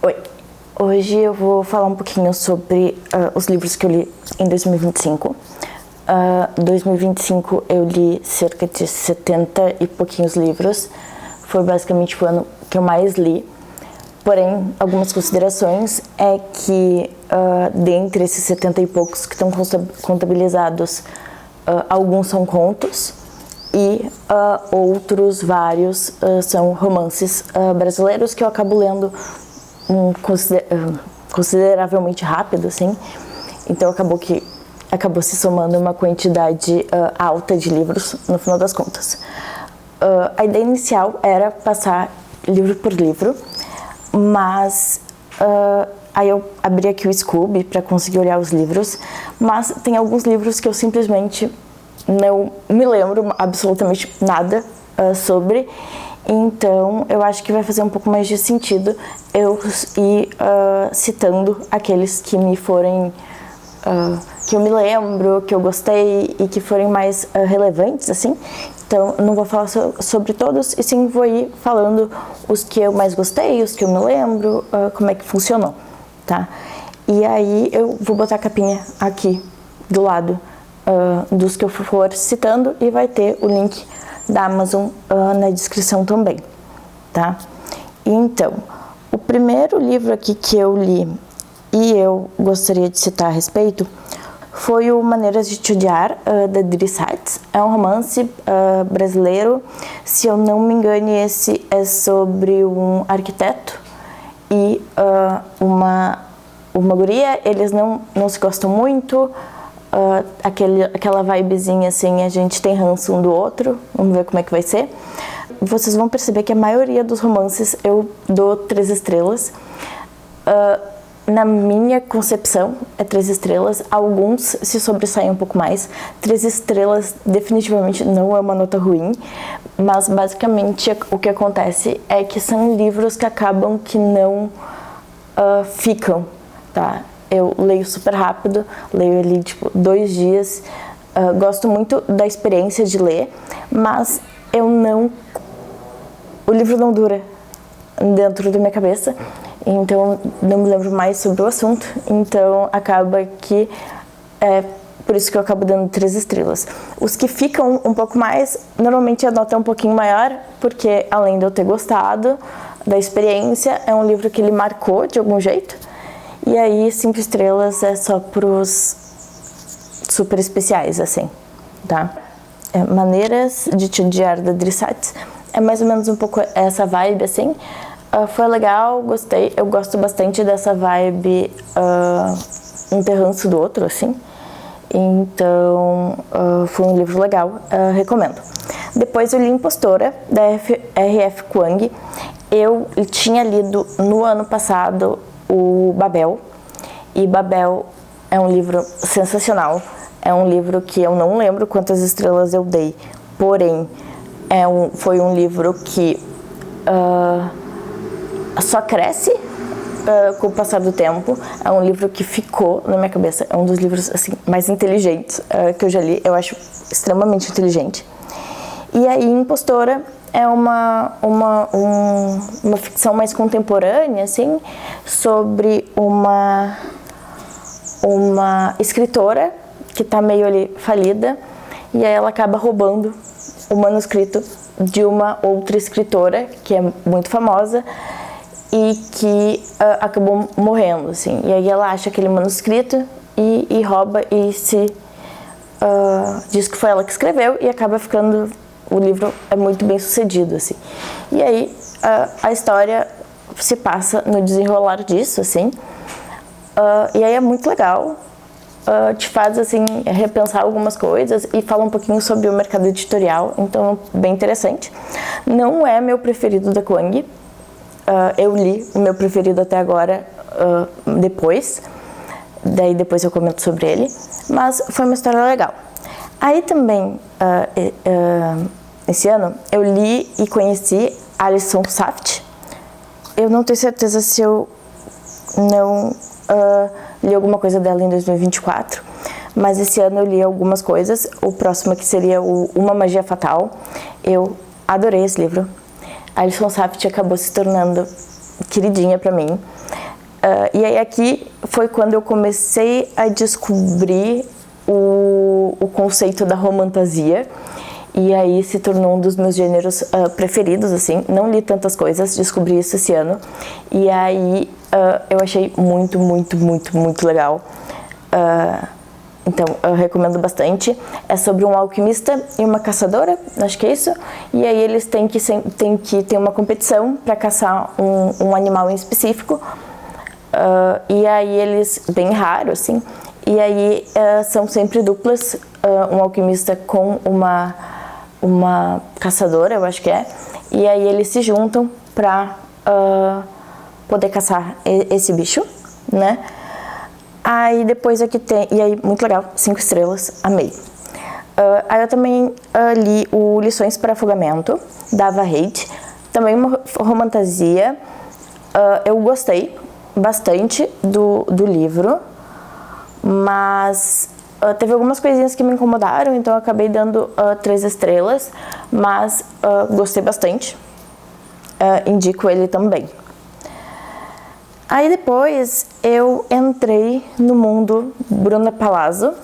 Oi, hoje eu vou falar um pouquinho sobre os livros que eu li em 2025. 2025 eu li cerca de 70 e pouquinhos livros, foi basicamente o ano que eu mais li. Porém, algumas considerações é que dentre esses 70 e poucos que estão contabilizados, alguns são contos e outros vários são romances brasileiros que eu acabo lendo consideravelmente rápido, assim. Então acabou se somando uma quantidade alta de livros no final das contas. A ideia inicial era passar livro por livro, mas aí eu abri aqui o Scoob para conseguir olhar os livros, mas tem alguns livros que eu simplesmente não me lembro absolutamente nada sobre, então eu acho que vai fazer um pouco mais de sentido eu ir citando aqueles que me forem, que eu me lembro, que eu gostei e que forem mais relevantes, assim. Então, não vou falar sobre todos, e sim vou ir falando os que eu mais gostei, os que eu me lembro, como é que funcionou, tá? E aí eu vou botar a capinha aqui do lado dos que eu for citando, e vai ter o link da Amazon na descrição também, tá? Então, o primeiro livro aqui que eu li e eu gostaria de citar a respeito foi o Maneiras de Te Odiar, da Dri Sartz. É um romance brasileiro. Se eu não me engano, esse é sobre um arquiteto e uma guria. Eles não se gostam muito, aquela vibezinha assim, a gente tem ranço um do outro. Vamos ver como é que vai ser. Vocês vão perceber que a maioria dos romances eu dou 3 estrelas. Na minha concepção, é 3 estrelas. Alguns se sobressaem um pouco mais. 3 estrelas definitivamente não é uma nota ruim, mas basicamente o que acontece é que são livros que acabam que não ficam, tá? Eu leio super rápido, leio ali tipo 2 dias, gosto muito da experiência de ler, mas o livro não dura dentro da minha cabeça. Então, não me lembro mais sobre o assunto, então acaba que é por isso que eu acabo dando 3 estrelas. Os que ficam um pouco mais, normalmente a nota é um pouquinho maior, porque além de eu ter gostado da experiência, é um livro que ele marcou de algum jeito, e aí 5 estrelas é só pros super especiais, assim, tá? Maneiras de Te Odiar, da Dri Sartz, é mais ou menos um pouco essa vibe, assim. Foi legal, gostei, eu gosto bastante dessa vibe um ter ranço do outro, assim. Então, foi um livro legal, recomendo. Depois eu li Impostora, da R.F. Kuang. Eu tinha lido no ano passado o Babel, e Babel é um livro sensacional. É um livro que eu não lembro quantas estrelas eu dei, porém, foi um livro que só cresce com o passar do tempo. É um livro que ficou na minha cabeça. É um dos livros assim, mais inteligentes que eu já li. Eu acho extremamente inteligente. E aí, Impostora é uma ficção mais contemporânea, assim, sobre uma escritora que está meio ali falida, e aí ela acaba roubando o manuscrito de uma outra escritora que é muito famosa e que acabou morrendo, assim. E aí ela acha aquele manuscrito e rouba e diz que foi ela que escreveu, e acaba ficando... O livro é muito bem sucedido, assim. E aí a história se passa no desenrolar disso, assim. E aí é muito legal. Te faz, assim, repensar algumas coisas e fala um pouquinho sobre o mercado editorial. Então, bem interessante. Não é meu preferido da Kuang. Eu li o meu preferido até agora depois. Daí depois eu comento sobre ele. Mas foi uma história legal. Aí também, esse ano, eu li e conheci Alison Saft. Eu não tenho certeza se eu não li alguma coisa dela em 2024, mas esse ano eu li algumas coisas. O próximo aqui seria Uma Magia Fatal. Eu adorei esse livro. A Alison Saft acabou se tornando queridinha pra mim. E aí aqui foi quando eu comecei a descobrir o conceito da romantasia, e aí se tornou um dos meus gêneros preferidos, assim. Não li tantas coisas, descobri isso esse ano, e aí eu achei muito, muito, muito, muito legal. Então, eu recomendo bastante. É sobre um alquimista e uma caçadora, acho que é isso. E aí eles têm que ter uma competição para caçar um animal em específico. E aí eles, bem raro, assim. E aí são sempre duplas, um alquimista com uma caçadora, eu acho que é. E aí eles se juntam para poder caçar esse bicho, né? Aí depois aqui tem, e aí muito legal, 5 estrelas, amei. Aí eu também li o Lições para Afogamento, da Ava Reid, também uma romantasia. Eu gostei bastante do livro, mas teve algumas coisinhas que me incomodaram, então eu acabei dando 3 estrelas, mas gostei bastante, indico ele também. Aí depois eu entrei no mundo Bruna Palazzo,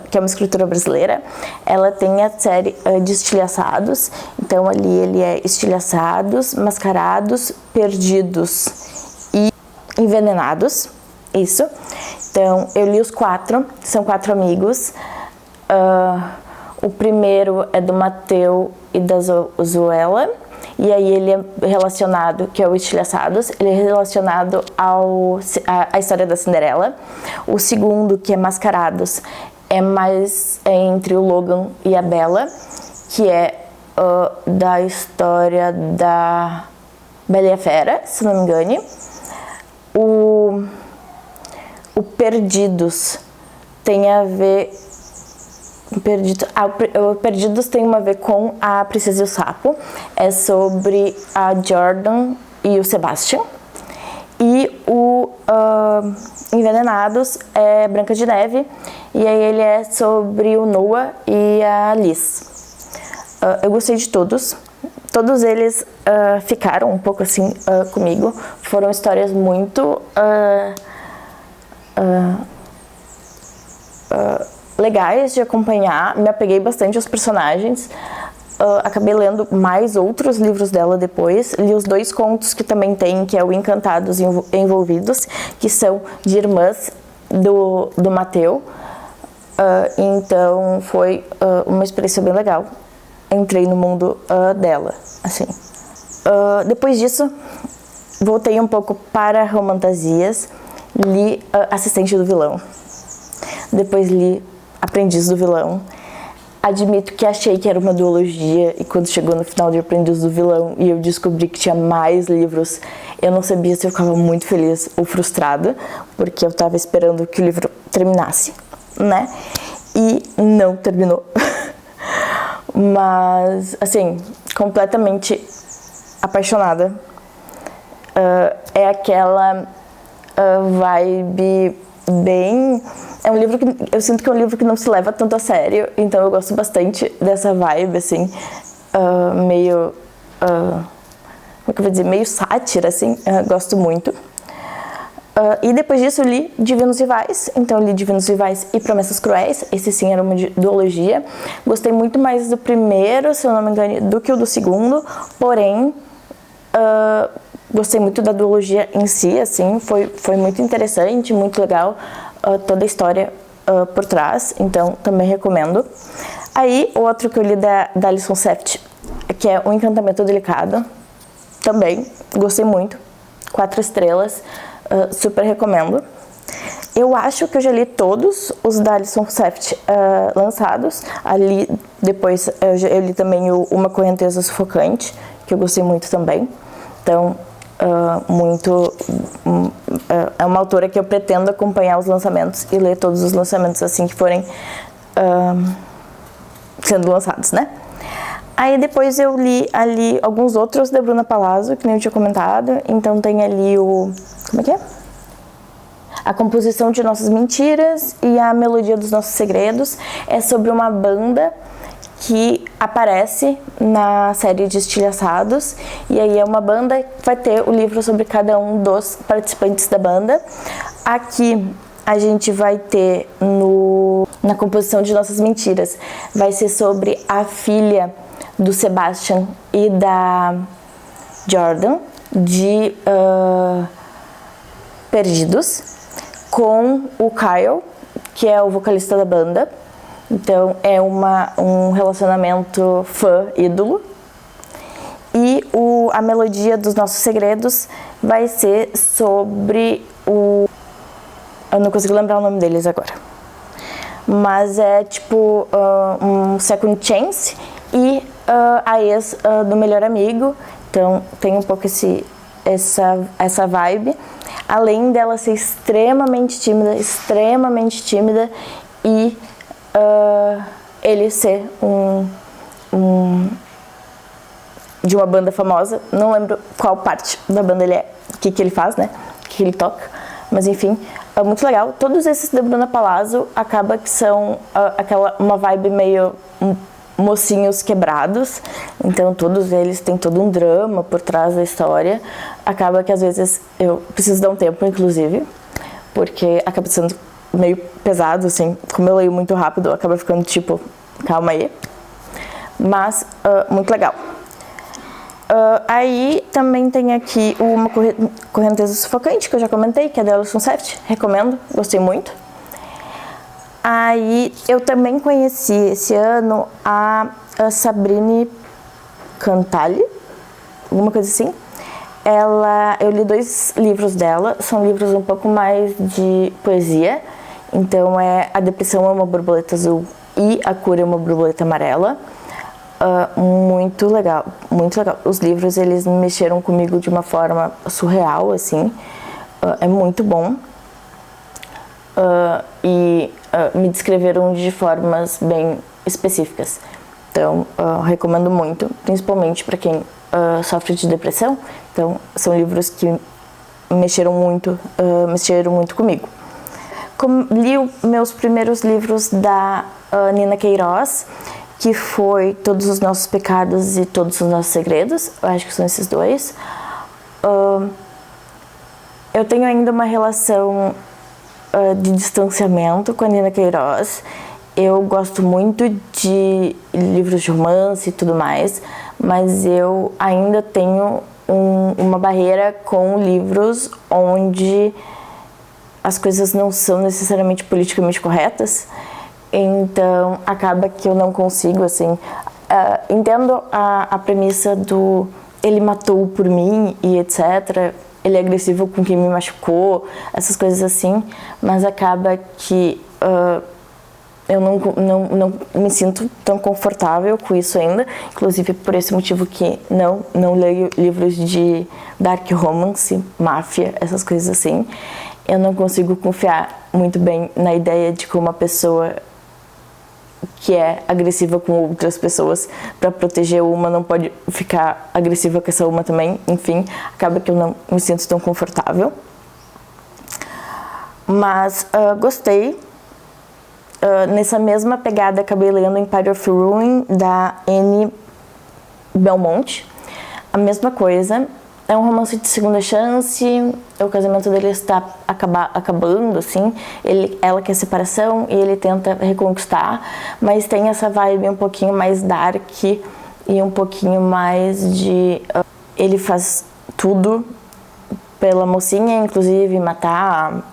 que é uma escritora brasileira. Ela tem a série de Estilhaçados, então ali ele é Estilhaçados, Mascarados, Perdidos e Envenenados, isso. Então eu li os 4, são 4 amigos. O primeiro é do Mateu e da Zoela. E aí ele é relacionado, que é o Estilhaçados, ele é relacionado à história da Cinderela. O segundo, que é Mascarados, é mais entre o Logan e a Bella, que é da história da Bela e a Fera, se não me engane. O Perdidos tem a ver... Perdidos tem a ver com a Princesa e o Sapo, é sobre a Jordan e o Sebastian. E o Envenenados é Branca de Neve, e aí ele é sobre o Noah e a Liz. Eu gostei de todos eles ficaram um pouco assim comigo, foram histórias muito legais de acompanhar, me apeguei bastante aos personagens, acabei lendo mais outros livros dela depois, li os 2 contos que também tem, que é o Encantados e Envolvidos, que são de irmãs do Mateu, então foi uma experiência bem legal, entrei no mundo dela, assim. Depois disso, voltei um pouco para romantasias, li Assistente do Vilão, depois li Aprendiz do Vilão. Admito que achei que era uma duologia, e quando chegou no final de Aprendiz do Vilão e eu descobri que tinha mais livros, eu não sabia se eu ficava muito feliz ou frustrada, porque eu estava esperando que o livro terminasse, né? E não terminou. Mas, assim, completamente apaixonada. É aquela vibe bem... É um livro que eu sinto que é um livro que não se leva tanto a sério, então eu gosto bastante dessa vibe, assim, meio... como é que eu vou dizer? Meio sátira, assim, gosto muito. E depois disso eu li Divinos Rivais, então eu li Divinos Rivais e Promessas Cruéis, esse sim era uma duologia. Gostei muito mais do primeiro, se eu não me engano, do que o do segundo, porém... gostei muito da duologia em si, assim, foi muito interessante, muito legal, toda a história por trás, então também recomendo. Aí, o outro que eu li da Alison Seft, que é O Encantamento Delicado, também gostei muito, 4 estrelas, super recomendo. Eu acho que eu já li todos os da Alison Seft lançados, ali depois eu li também Uma Correnteza Sufocante, que eu gostei muito também, então... é uma autora que eu pretendo acompanhar os lançamentos e ler todos os lançamentos assim que forem sendo lançados, né? Aí depois eu li ali alguns outros da Bruna Palazzo, que nem eu tinha comentado, então tem ali como é que é? A Composição de Nossas Mentiras e A Melodia dos Nossos Segredos, é sobre uma banda que aparece na série de Estilhaçados, e aí é uma banda que vai ter o livro sobre cada um dos participantes da banda. Aqui a gente vai ter na composição de Nossas Mentiras, vai ser sobre a filha do Sebastian e da Jordan, de Perdidos, com o Kyle, que é o vocalista da banda. Então é um relacionamento fã-ídolo. E a melodia dos Nossos Segredos vai ser sobre eu não consigo lembrar o nome deles agora. Mas é tipo um second chance e a ex do melhor amigo. Então tem um pouco essa vibe. Além dela ser extremamente tímida e ele ser de uma banda famosa. Não lembro qual parte da banda ele é, o que ele faz, né? O que ele toca. Mas enfim, é muito legal. Todos esses da Bruna Palazzo acaba que são uma vibe meio mocinhos quebrados. Então todos eles têm todo um drama por trás da história. Acaba que às vezes eu preciso dar um tempo, inclusive, porque acaba sendo meio pesado, assim. Como eu leio muito rápido, acaba ficando tipo, calma aí. Mas muito legal. Aí também tem aqui uma correnteza sufocante, que eu já comentei, que é da Alison Seft. Recomendo, gostei muito. Aí eu também conheci esse ano a Sabrine Cantali, alguma coisa assim. Eu li 2 livros dela, são livros um pouco mais de poesia. Então é A Depressão é uma Borboleta Azul e A Cura é uma Borboleta Amarela. Muito legal, muito legal. Os livros, eles mexeram comigo de uma forma surreal, assim. É muito bom. E me descreveram de formas bem específicas. Então, recomendo muito, principalmente para quem sofre de depressão. Então, são livros que mexeram muito comigo. Li meus primeiros livros da Nina Queiroz, que foi Todos os Nossos Pecados e Todos os Nossos Segredos. Eu acho que são esses 2. Eu tenho ainda uma relação de distanciamento com a Nina Queiroz. Eu gosto muito de livros de romance e tudo mais, mas eu ainda tenho uma barreira com livros onde as coisas não são necessariamente politicamente corretas. Então, acaba que eu não consigo, assim... entendo a premissa do ele matou por mim e etc. Ele é agressivo com quem me machucou, essas coisas assim. Mas acaba que eu não me sinto tão confortável com isso ainda. Inclusive, por esse motivo que não leio livros de dark romance, máfia, essas coisas assim. Eu não consigo confiar muito bem na ideia de que uma pessoa que é agressiva com outras pessoas para proteger uma não pode ficar agressiva com essa uma também. Enfim, acaba que eu não me sinto tão confortável. Mas gostei. Nessa mesma pegada, acabei lendo Empire of Ruin, da Anne Belmont. A mesma coisa. É um romance de segunda chance, o casamento dele está acabando, assim, ela quer separação e ele tenta reconquistar, mas tem essa vibe um pouquinho mais dark e um pouquinho mais de... ele faz tudo pela mocinha, inclusive matar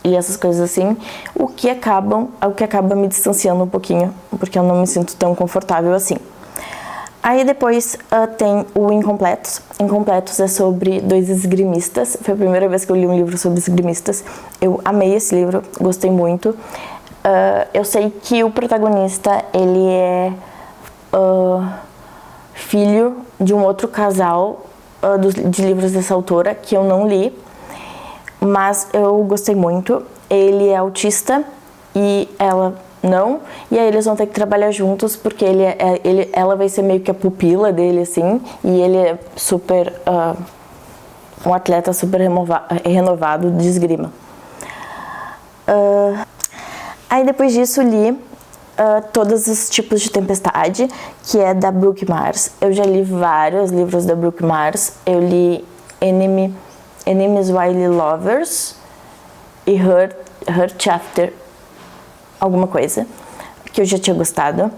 e essas coisas assim, o que acaba me distanciando um pouquinho, porque eu não me sinto tão confortável assim. Aí depois tem o Incompletos. Incompletos é sobre 2 esgrimistas. Foi a primeira vez que eu li um livro sobre esgrimistas. Eu amei esse livro, gostei muito. Eu sei que o protagonista, ele é filho de um outro casal de livros dessa autora, que eu não li. Mas eu gostei muito. Ele é autista e ela... não, e aí eles vão ter que trabalhar juntos, porque ela vai ser meio que a pupila dele, assim, e ele é super, um atleta super renovado de esgrima. Aí depois disso li Todos os Tipos de Tempestade, que é da Brooke Mars. Eu já li vários livros da Brooke Mars. Eu li Enemies Wily Lovers e Her Chapter alguma coisa, que eu já tinha gostado.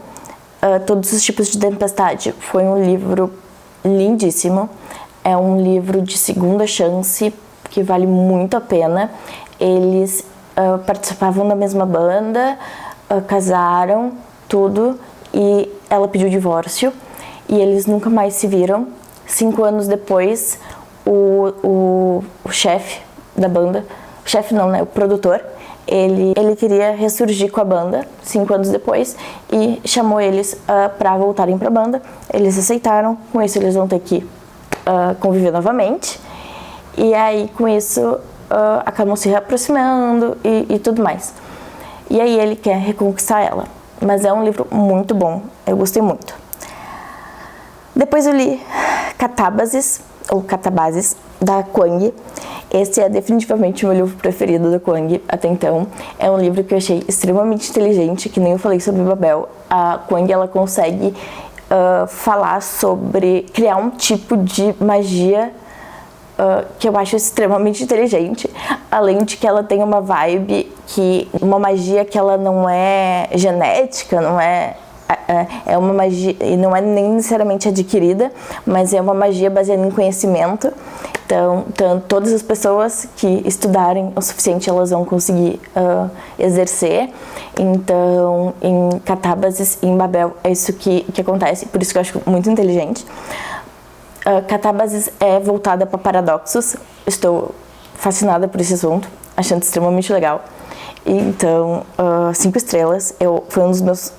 Todos os Tipos de Tempestade foi um livro lindíssimo. É um livro de segunda chance que vale muito a pena. Eles participavam da mesma banda, casaram, tudo, e ela pediu divórcio e eles nunca mais se viram. 5 anos depois, o chefe da banda, o chefe não, né, o produtor, ele queria ressurgir com a banda 5 anos depois e chamou eles para voltarem para a banda. Eles aceitaram, com isso eles vão ter que conviver novamente, e aí com isso acabam se reaproximando e tudo mais. E aí ele quer reconquistar ela, mas é um livro muito bom, eu gostei muito. Depois eu li Catábases, ou Catabases, da Kwang. Esse é definitivamente o meu livro preferido da Kwang até então. É um livro que eu achei extremamente inteligente, que nem eu falei sobre Babel. A Kwang, ela consegue falar sobre criar um tipo de magia que eu acho extremamente inteligente, além de que ela tem uma vibe, uma magia que ela não é genética, não é uma magia, e não é nem necessariamente adquirida, mas é uma magia baseada em conhecimento. Então todas as pessoas que estudarem o suficiente, elas vão conseguir exercer. Então, em Catábases e em Babel, é isso que acontece, por isso que eu acho muito inteligente. Catábases é voltada para paradoxos. Estou fascinada por esse assunto, achando extremamente legal. Então, 5 estrelas. Foi um dos meus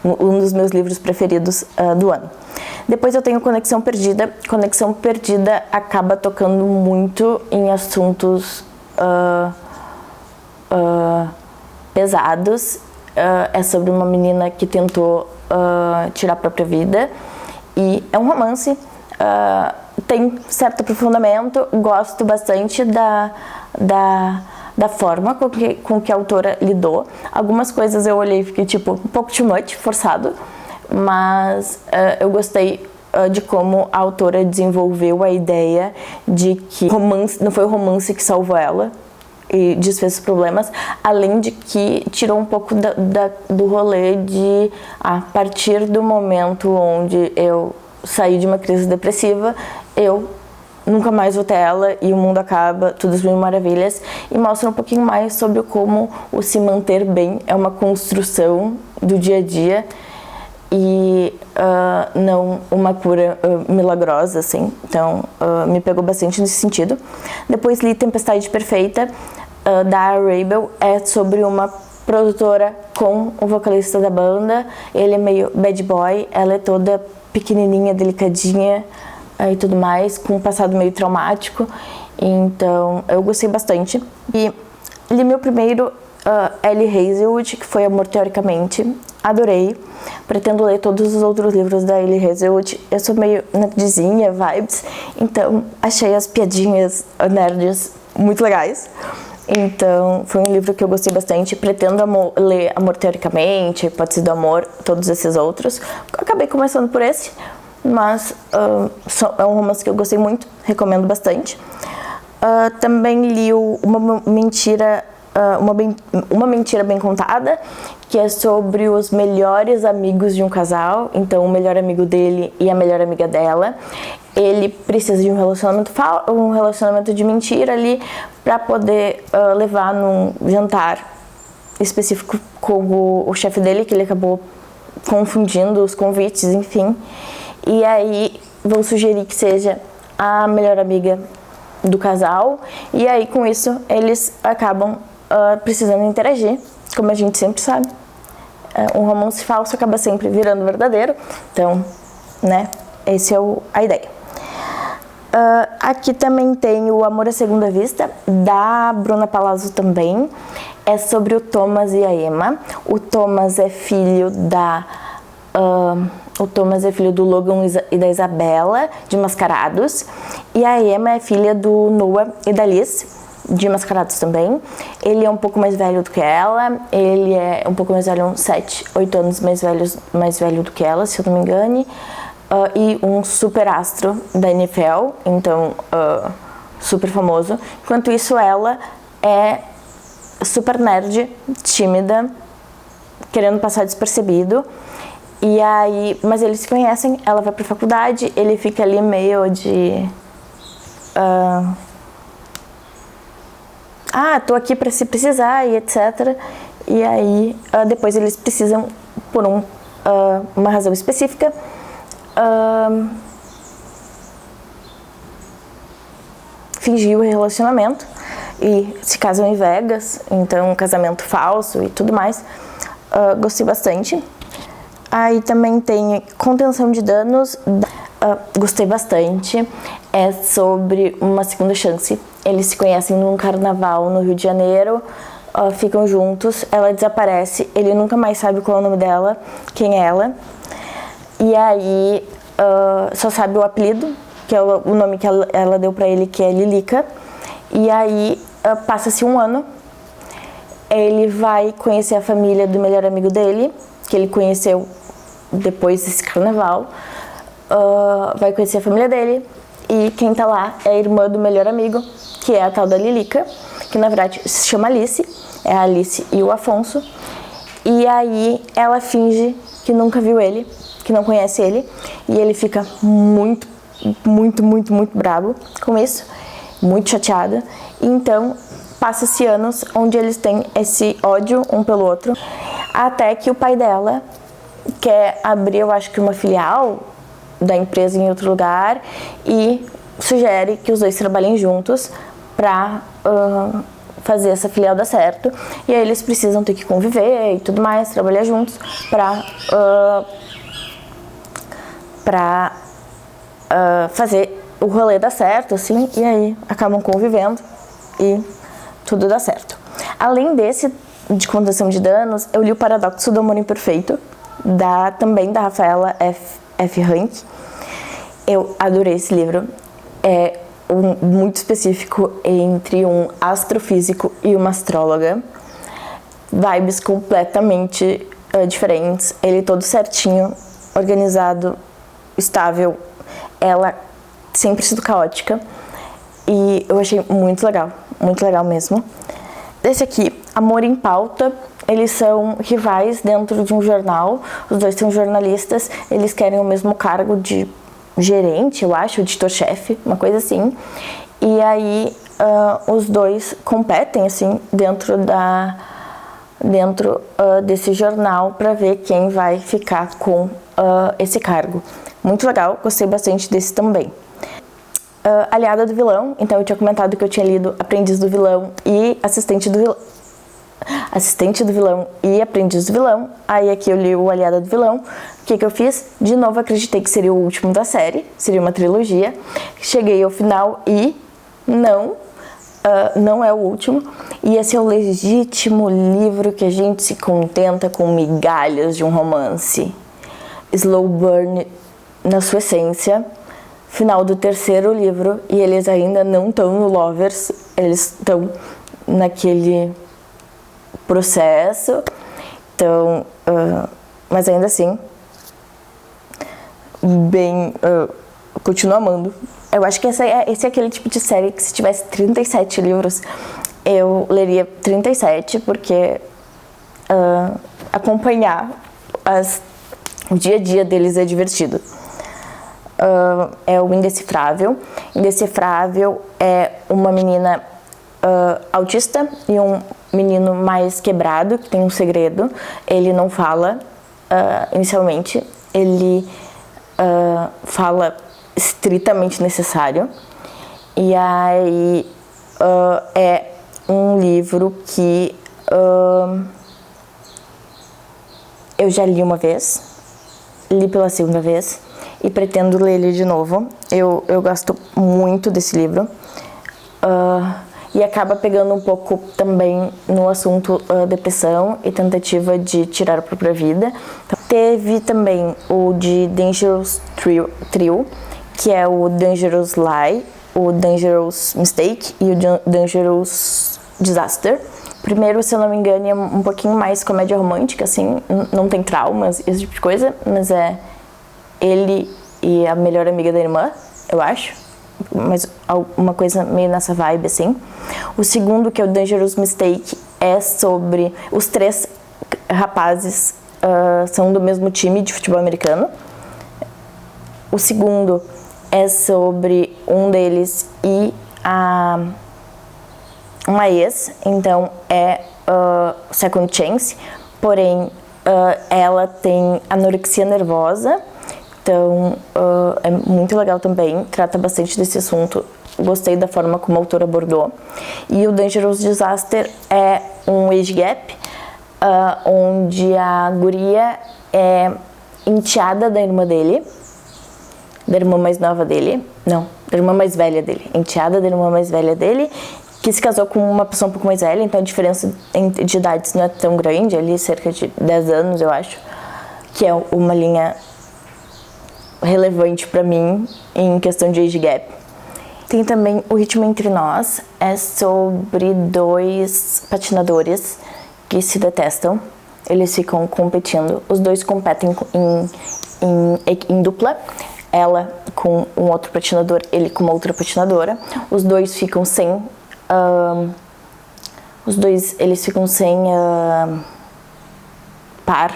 um dos meus livros preferidos do ano. Depois eu tenho Conexão Perdida. Conexão Perdida acaba tocando muito em assuntos pesados. É sobre uma menina que tentou tirar a própria vida, e é um romance, tem certo aprofundamento. Gosto bastante da forma com que a autora lidou. Algumas coisas eu olhei e fiquei tipo um pouco too much, forçado, mas eu gostei de como a autora desenvolveu a ideia de que romance, não foi o romance que salvou ela e desfez os problemas, além de que tirou um pouco do rolê de, a partir do momento onde eu saí de uma crise depressiva, eu nunca mais vou ter ela e o mundo acaba, tudo as mil maravilhas, e mostra um pouquinho mais sobre como o se manter bem é uma construção do dia a dia e não uma cura milagrosa, assim. Então, me pegou bastante nesse sentido. Depois li Tempestade Perfeita, da Arabel. É sobre uma produtora com o vocalista da banda. Ele é meio bad boy, ela é toda pequenininha, delicadinha e tudo mais, com um passado meio traumático. Então, eu gostei bastante. E li meu primeiro Ellie Hazelwood, que foi Amor Teoricamente. Adorei. Pretendo ler todos os outros livros da Ellie Hazelwood. Eu sou meio nerdzinha, vibes, então achei as piadinhas nerds muito legais. Então, foi um livro que eu gostei bastante. Pretendo ler Amor Teoricamente, Pode Ser do Amor, todos esses outros. Acabei começando por esse, mas é um romance que eu gostei muito, recomendo bastante. Também li Uma Mentira Bem Contada, que é sobre os melhores amigos de um casal. Então, o melhor amigo dele e a melhor amiga dela. Ele precisa de um relacionamento de mentira ali para poder levar num jantar específico com o chefe dele, que ele acabou confundindo os convites, enfim. E aí vão sugerir que seja a melhor amiga do casal, e aí com isso eles acabam precisando interagir, como a gente sempre sabe. Um romance falso acaba sempre virando verdadeiro, então, né, essa é a ideia. Aqui também tem o Amor à Segunda Vista, da Bruna Palazzo também. É sobre o Thomas e a Emma. O Thomas é filho do Logan e da Isabela, de Mascarados. E a Emma é filha do Noah e da Liz, de Mascarados também. Ele é um pouco mais velho do que ela, ele é um pouco mais velho, uns 7, 8 anos mais velho do que ela, se eu não me engane. E um super astro da NFL, então super famoso. Enquanto isso, ela é super nerd, tímida, querendo passar despercebido. E aí, mas eles se conhecem, ela vai pra faculdade, ele fica ali meio de... tô aqui pra se precisar e etc. E aí, depois eles precisam, por uma razão específica, fingir o relacionamento e se casam em Vegas, então um casamento falso e tudo mais. Gostei bastante. Aí também tem Contenção de Danos, gostei bastante. É sobre uma segunda chance. Eles se conhecem num carnaval no Rio de Janeiro, ficam juntos, ela desaparece, ele nunca mais sabe qual é o nome dela, quem é ela. E aí só sabe o apelido, que é o nome que ela deu pra ele, que é Lilica. E aí passa-se um ano, ele vai conhecer a família do melhor amigo dele, que ele conheceu depois desse carnaval. Vai conhecer a família dele, e quem tá lá é a irmã do melhor amigo, que é a tal da Lilica, que na verdade se chama Alice, é a Alice e o Afonso. E aí ela finge que nunca viu ele, que não conhece ele, e ele fica muito bravo com isso, muito chateado. Então passa-se anos onde eles têm esse ódio um pelo outro, até que o pai dela quer abrir, eu acho que uma filial da empresa em outro lugar, e sugere que os dois trabalhem juntos para fazer essa filial dar certo. E aí eles precisam ter que conviver e tudo mais, trabalhar juntos para fazer o rolê dar certo, assim, e aí acabam convivendo e tudo dá certo. Além desse, de Contenção de Danos, eu li O Paradoxo do Amor Imperfeito, também da Rafaela F. Rank. Eu adorei esse livro. É muito específico entre um astrofísico e uma astróloga. Vibes completamente diferentes. Ele todo certinho, organizado, estável. Ela sempre sido caótica. E eu achei muito legal mesmo. Esse aqui, Amor em Pauta. Eles são rivais dentro de um jornal, os dois são jornalistas, eles querem o mesmo cargo de gerente, eu acho, editor-chefe, uma coisa assim. E aí os dois competem, assim, dentro desse jornal para ver quem vai ficar com esse cargo. Muito legal, gostei bastante desse também. Aliada do Vilão, então eu tinha comentado que eu tinha lido Aprendiz do Vilão e Assistente do Vilão e Aprendiz do Vilão. Aí aqui eu li o Aliada do Vilão. O que eu fiz? De novo acreditei que seria o último da série, seria uma trilogia. Cheguei ao final e não é o último. E esse é o legítimo livro que a gente se contenta com migalhas de um romance. Slow burn na sua essência. Final do terceiro livro e eles ainda não estão no Lovers, eles estão naquele processo, então, mas ainda assim, continuo amando. Eu acho que esse é aquele tipo de série que se tivesse 37 livros, eu leria 37, porque acompanhar o dia a dia deles é divertido. É o Indecifrável. Indecifrável é uma menina autista e um menino mais quebrado, que tem um segredo. Ele não fala inicialmente, ele fala estritamente necessário. E aí é um livro que eu já li uma vez, li pela segunda vez e pretendo ler ele de novo. Eu gosto muito desse livro. E acaba pegando um pouco também no assunto depressão e tentativa de tirar a própria vida. Teve também o de Dangerous Trio, que é o Dangerous Lie, o Dangerous Mistake e o Dangerous Disaster. Primeiro, se eu não me engano, é um pouquinho mais comédia romântica, assim, não tem traumas, esse tipo de coisa, mas é ele e a melhor amiga da irmã, eu acho, mas uma coisa meio nessa vibe, assim. O segundo, que é o Dangerous Mistake, é sobre os 3 rapazes são do mesmo time de futebol americano. O segundo é sobre um deles e uma ex, então é Second Chance, porém ela tem anorexia nervosa, então é muito legal também, trata bastante desse assunto, gostei da forma como o autor abordou. E o Dangerous Disaster é um age gap, onde a guria é enteada da irmã dele, da irmã mais nova dele, não, da irmã mais velha dele, enteada da irmã mais velha dele, que se casou com uma pessoa um pouco mais velha, então a diferença de idades não é tão grande, ali cerca de 10 anos, eu acho, que é uma linha relevante pra mim em questão de age gap. Tem também O Ritmo Entre Nós, é sobre 2 patinadores que se detestam, eles ficam competindo, os 2 competem em dupla, ela com um outro patinador, ele com uma outra patinadora, os 2 ficam sem par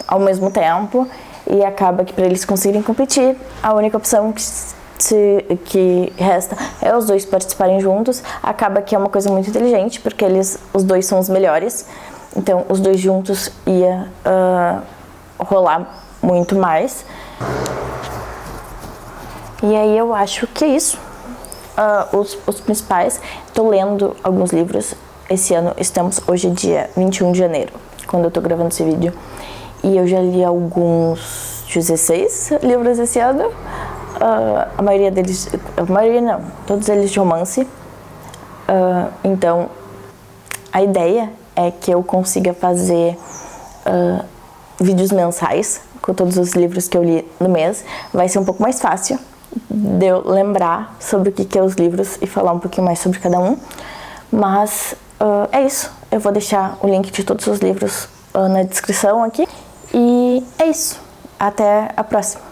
ao mesmo tempo, e acaba que para eles conseguirem competir, a única opção que resta é os 2 participarem juntos. Acaba que é uma coisa muito inteligente, porque os 2 são os melhores, então os 2 juntos ia rolar muito mais. E aí eu acho que é isso. Os principais, tô lendo alguns livros esse ano, hoje é dia 21 de janeiro, quando eu tô gravando esse vídeo, e eu já li alguns 16 livros esse ano, a maioria não, todos eles de romance, então a ideia é que eu consiga fazer vídeos mensais com todos os livros que eu li no mês. Vai ser um pouco mais fácil de eu lembrar sobre o que é os livros e falar um pouquinho mais sobre cada um, mas é isso. Eu vou deixar o link de todos os livros na descrição aqui, e é isso. Até a próxima.